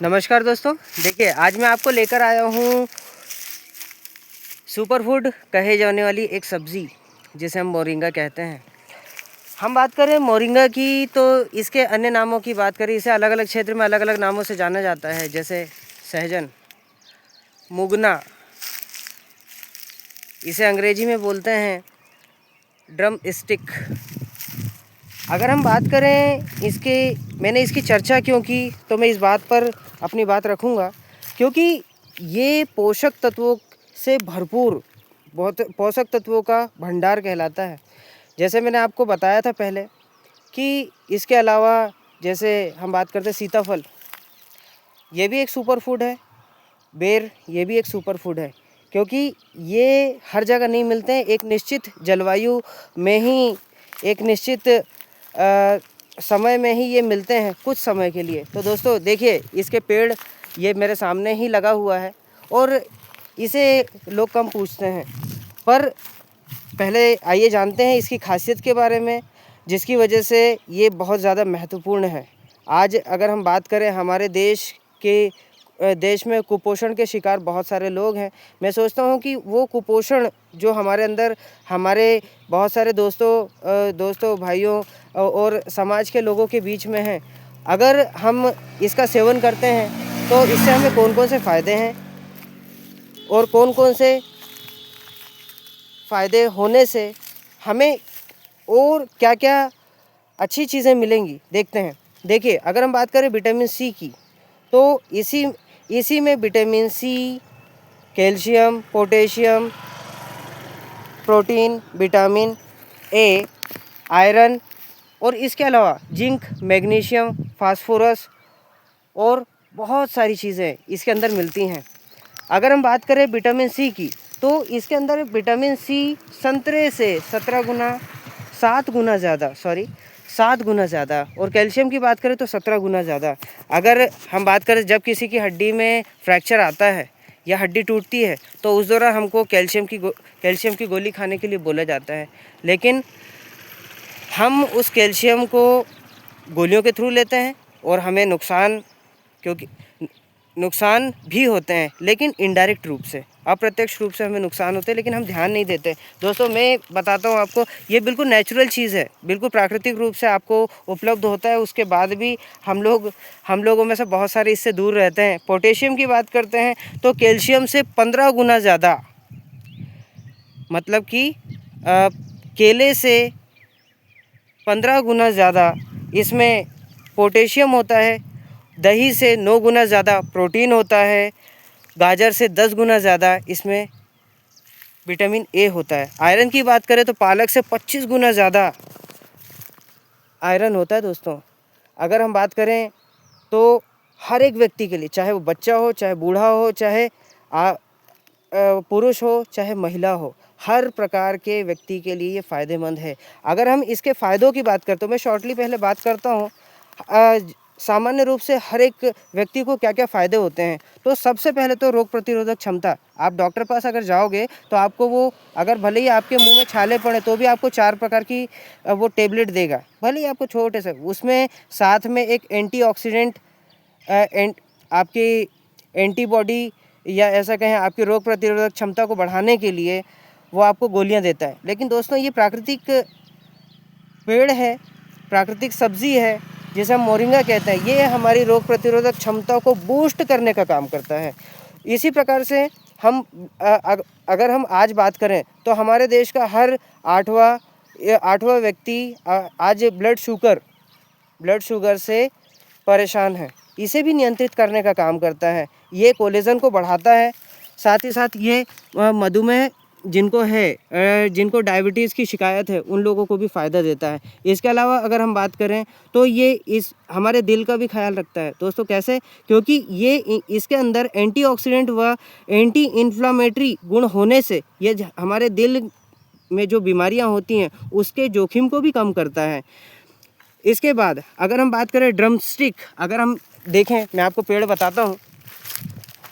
नमस्कार दोस्तों, देखिए आज मैं आपको लेकर आया हूँ सुपर फूड कहे जाने वाली एक सब्ज़ी जिसे हम मोरिंगा कहते हैं। हम बात करें मोरिंगा की तो इसके अन्य नामों की बात करें, इसे अलग अलग क्षेत्र में अलग अलग नामों से जाना जाता है, जैसे सहजन, मुगना, इसे अंग्रेजी में बोलते हैं ड्रम स्टिक। अगर हम बात करें मैंने इसकी चर्चा क्यों की, तो मैं इस बात पर अपनी बात रखूँगा क्योंकि ये पोषक तत्वों से भरपूर, बहुत पोषक तत्वों का भंडार कहलाता है। जैसे मैंने आपको बताया था पहले कि इसके अलावा जैसे हम बात करते हैं सीताफल, ये भी एक सुपर फूड है। बेर, ये भी एक सुपर फूड है क्योंकि ये हर जगह नहीं मिलते हैं। एक निश्चित जलवायु में ही, एक निश्चित समय में ही ये मिलते हैं, कुछ समय के लिए। तो दोस्तों देखिए, इसके पेड़ ये मेरे सामने ही लगा हुआ है और इसे लोग कम पूछते हैं, पर पहले आइए जानते हैं इसकी खासियत के बारे में, जिसकी वजह से ये बहुत ज़्यादा महत्वपूर्ण है। आज अगर हम बात करें, हमारे देश में कुपोषण के शिकार बहुत सारे लोग हैं। मैं सोचता हूँ कि वो कुपोषण जो हमारे अंदर, हमारे बहुत सारे दोस्तों भाइयों और समाज के लोगों के बीच में है, अगर हम इसका सेवन करते हैं तो इससे हमें कौन कौन से फ़ायदे हैं और कौन कौन से फ़ायदे होने से हमें और क्या क्या अच्छी चीज़ें मिलेंगी, देखते हैं। देखिए, अगर हम बात करें विटामिन सी की, तो इसी में vitamin C, calcium, potassium, protein, vitamin A, iron और इसके अलावा जिंक, मैग्नीशियम, फास्फोरस और बहुत सारी चीज़ें इसके अंदर मिलती हैं। अगर हम बात करें विटामिन सी की, तो इसके अंदर विटामिन सी संतरे से 7 गुना ज़्यादा, और कैल्शियम की बात करें तो 17 गुना ज़्यादा। अगर हम बात करें, जब किसी की हड्डी में फ्रैक्चर आता है या हड्डी टूटती है, तो उस दौरान हमको कैल्शियम की गोली खाने के लिए बोला जाता है, लेकिन हम उस कैल्शियम को गोलियों के थ्रू लेते हैं और हमें नुकसान भी होते हैं, लेकिन इनडायरेक्ट रूप से, अप्रत्यक्ष रूप से हमें नुकसान होते हैं, लेकिन हम ध्यान नहीं देते। दोस्तों, मैं बताता हूँ आपको, ये बिल्कुल नेचुरल चीज़ है, बिल्कुल प्राकृतिक रूप से आपको उपलब्ध होता है। उसके बाद भी हम लोगों में से बहुत सारे इससे दूर रहते हैं। पोटेशियम की बात करते हैं तो कैल्शियम से 15 गुना ज़्यादा, मतलब कि केले से 15 गुना ज़्यादा इसमें पोटेशियम होता है। दही से 9 गुना ज़्यादा प्रोटीन होता है। गाजर से 10 गुना ज़्यादा इसमें विटामिन ए होता है। आयरन की बात करें तो पालक से 25 गुना ज़्यादा आयरन होता है। दोस्तों, अगर हम बात करें तो हर एक व्यक्ति के लिए, चाहे वो बच्चा हो, चाहे बूढ़ा हो, चाहे पुरुष हो, चाहे महिला हो, हर प्रकार के व्यक्ति के लिए ये फ़ायदेमंद है। अगर हम इसके फ़ायदों की बात करें तो मैं शॉर्टली पहले बात करता हूँ सामान्य रूप से हर एक व्यक्ति को क्या क्या फ़ायदे होते हैं। तो सबसे पहले तो रोग प्रतिरोधक क्षमता। आप डॉक्टर पास अगर जाओगे तो आपको वो, अगर भले ही आपके मुंह में छाले पड़े तो भी आपको 4 प्रकार की वो टेबलेट देगा, भले ही आपको छोटे से। उसमें साथ में एक एंटीऑक्सीडेंट, आपकी एंटीबॉडी, या ऐसा कहें आपकी रोग प्रतिरोधक क्षमता को बढ़ाने के लिए वो आपको गोलियां देता है। लेकिन दोस्तों, ये प्राकृतिक पेड़ है, प्राकृतिक सब्जी है जिसे हम मोरिंगा कहते हैं। ये हमारी रोग प्रतिरोधक क्षमता को बूस्ट करने का काम करता है। इसी प्रकार से अगर हम आज बात करें तो हमारे देश का हर आठवां व्यक्ति आज ब्लड शुगर से परेशान है। इसे भी नियंत्रित करने का काम करता है। ये कोलेजन को बढ़ाता है, साथ ही साथ ये मधुमेह जिनको डायबिटीज़ की शिकायत है, उन लोगों को भी फ़ायदा देता है। इसके अलावा अगर हम बात करें तो ये हमारे दिल का भी ख्याल रखता है। दोस्तों, कैसे? क्योंकि इसके अंदर एंटीऑक्सीडेंट व एंटी इन्फ्लामेटरी गुण होने से ये हमारे दिल में जो बीमारियां होती हैं उसके जोखिम को भी कम करता है। इसके बाद अगर हम बात करें ड्रम स्टिक, अगर हम देखें, मैं आपको पेड़ बताता हूँ।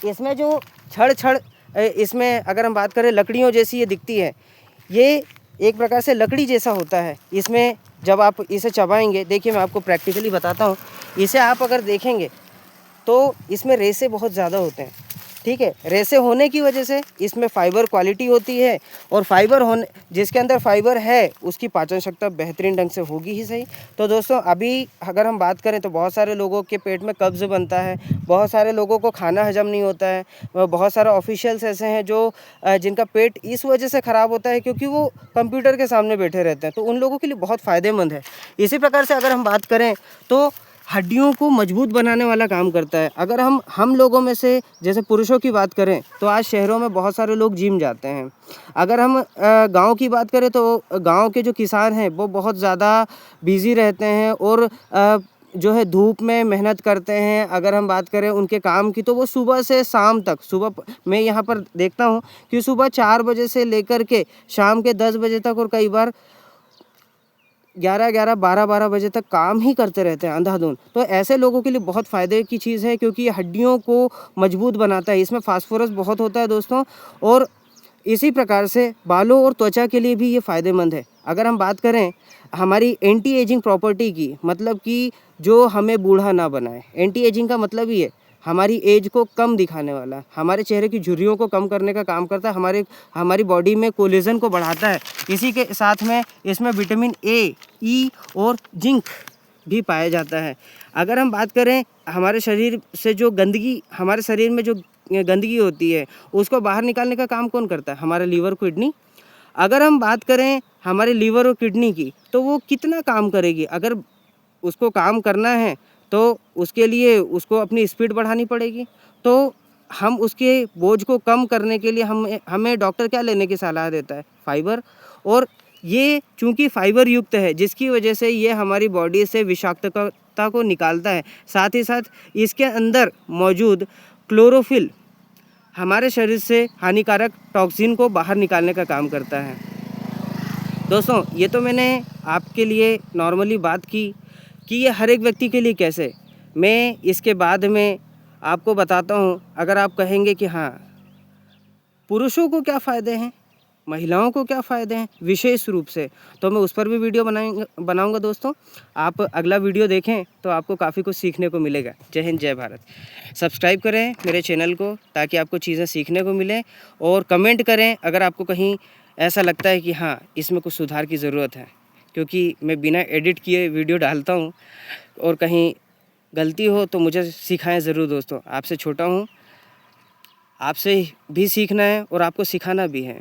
इसमें जो इसमें अगर हम बात करें, लकड़ियों जैसी ये दिखती है। ये एक प्रकार से लकड़ी जैसा होता है। इसमें जब आप इसे चबाएंगे, देखिए मैं आपको प्रैक्टिकली बताता हूँ। इसे आप अगर देखेंगे तो इसमें रेसे बहुत ज़्यादा होते हैं, ठीक है। रेसे होने की वजह से इसमें फ़ाइबर क्वालिटी होती है, और फाइबर होने जिसके अंदर फाइबर है उसकी पाचन शक्ति बेहतरीन ढंग से होगी ही सही। तो दोस्तों अभी अगर हम बात करें तो बहुत सारे लोगों के पेट में कब्ज़ बनता है, बहुत सारे लोगों को खाना हजम नहीं होता है, बहुत सारे ऑफिशियल्स ऐसे हैं जो जिनका पेट इस वजह से ख़राब होता है क्योंकि वो कंप्यूटर के सामने बैठे रहते हैं, तो उन लोगों के लिए बहुत फ़ायदेमंद है। इसी प्रकार से अगर हम बात करें तो हड्डियों को मजबूत बनाने वाला काम करता है। अगर हम लोगों में से जैसे पुरुषों की बात करें तो आज शहरों में बहुत सारे लोग जिम जाते हैं। अगर हम गांव की बात करें तो गांव के जो किसान हैं वो बहुत ज़्यादा बिज़ी रहते हैं और जो है धूप में मेहनत करते हैं। अगर हम बात करें उनके काम की तो वो सुबह से शाम तक, मैं यहाँ पर देखता हूँ कि सुबह 4 बजे से लेकर के शाम के 10 बजे तक, और कई बार 11-11, 12-12 बजे तक काम ही करते रहते हैं अंधाधुंध। तो ऐसे लोगों के लिए बहुत फ़ायदे की चीज़ है क्योंकि ये हड्डियों को मजबूत बनाता है। इसमें फास्फोरस बहुत होता है दोस्तों, और इसी प्रकार से बालों और त्वचा के लिए भी ये फ़ायदेमंद है। अगर हम बात करें हमारी एंटी एजिंग प्रॉपर्टी की, मतलब कि जो हमें बूढ़ा ना बनाए। एंटी एजिंग का मतलब ही है हमारी एज को कम दिखाने वाला, हमारे चेहरे की झुर्रियों को कम करने का काम करता है, हमारी बॉडी में कोलेजन को बढ़ाता है। इसी के साथ में इसमें विटामिन ए, ई और जिंक भी पाया जाता है। अगर हम बात करें हमारे शरीर से जो गंदगी, हमारे शरीर में जो गंदगी होती है उसको बाहर निकालने का काम कौन करता है? हमारा लीवर, किडनी। अगर हम बात करें हमारे लीवर और किडनी की तो वो कितना काम करेगी? अगर उसको काम करना है तो उसके लिए उसको अपनी स्पीड बढ़ानी पड़ेगी। तो हम उसके बोझ को कम करने के लिए हमें डॉक्टर क्या लेने की सलाह देता है? फाइबर। और ये चूँकि फाइबर युक्त है जिसकी वजह से ये हमारी बॉडी से विषाक्तता को निकालता है। साथ ही साथ इसके अंदर मौजूद क्लोरोफिल हमारे शरीर से हानिकारक टॉक्सिन को बाहर निकालने का काम करता है। दोस्तों ये तो मैंने आपके लिए नॉर्मली बात की कि ये हर एक व्यक्ति के लिए कैसे। मैं इसके बाद में आपको बताता हूँ, अगर आप कहेंगे कि हाँ पुरुषों को क्या फ़ायदे हैं, महिलाओं को क्या फ़ायदे हैं विशेष रूप से, तो मैं उस पर भी वीडियो बनाऊंगा दोस्तों। आप अगला वीडियो देखें तो आपको काफ़ी कुछ सीखने को मिलेगा। जय हिंद, जय भारत। सब्सक्राइब करें मेरे चैनल को ताकि आपको चीज़ें सीखने को मिलें, और कमेंट करें अगर आपको कहीं ऐसा लगता है कि हाँ इसमें कुछ सुधार की ज़रूरत है, क्योंकि मैं बिना एडिट किए वीडियो डालता हूँ, और कहीं गलती हो तो मुझे सिखाएं ज़रूर दोस्तों। आपसे छोटा हूँ, आपसे भी सीखना है और आपको सिखाना भी है।